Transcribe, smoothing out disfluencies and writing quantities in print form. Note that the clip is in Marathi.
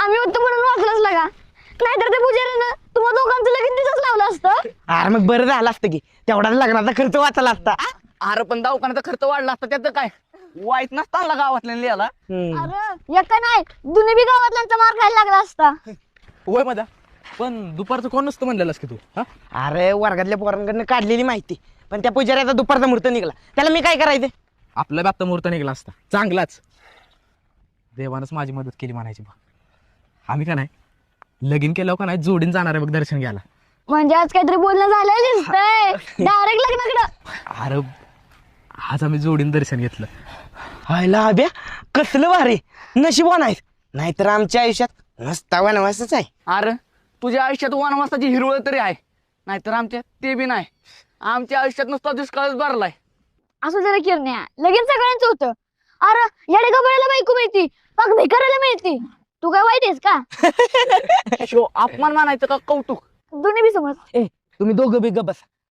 आम्ही होतो म्हणून वाचलंच लागा, नाहीतर ते पुजारीनं तुम्हा दोघांचं लगीन तिथंच लावलं असतं. अरे मग बरं झालं असतं की तेवढा लग्नाचा खर्च वाचला असता. अरे पण दवाखान्याचा खर्च वाढला असता त्याचं काय वाईट नसता गावातल्या लिहायला. अरे एका नाही दोन्ही बी गावातल्यांचा मार खायला लागला असता. वय मध्ये पण दुपारचं कोण नसतं म्हणलेलंस की तू हा? अरे वर्गातल्या पोरांकडनं काढलेली माहिती, पण त्या पुजाऱ्याचा दुपारचा मुहूर्त निघाला, त्याला मी काय करायचं. आपला बाप्ता मुहूर्त निघाला असता चांगलाच. देवानच माझी मदत केली म्हणायची बा. आम्ही का नाही लगीन केलं का नाही जोडीन जाणार आहे बघ दर्शन घ्यायला. म्हणजे आज काहीतरी बोलणं झालं दिसतंय. डायरेक्ट लग्नाकडं. अरे आज आम्ही जोडीन दर्शन घेतलं. हायला अभ्या कसलं भारी नशीबवान आहे, नाहीतर आमच्या आयुष्यात नसता वनवासच आहे. अरे तुझ्या आयुष्यात वनवासाची हिरवळ तरी आहे, नाहीतर आमच्यात ते बी नाही. आमच्या आयुष्यात नुसता दुष्काळच भरलाय. असं जरा किरण्या लगीन सगळ्यांचं होतं. अरे येडे गबळाला बायको मिळती, मग भिकाऱ्याला मिळती. तू काय वाईट आहेस का? शो अपमान मानायचं का कौतुक? दोन्ही बी समज. तुम्ही दोघं बी गप बसा,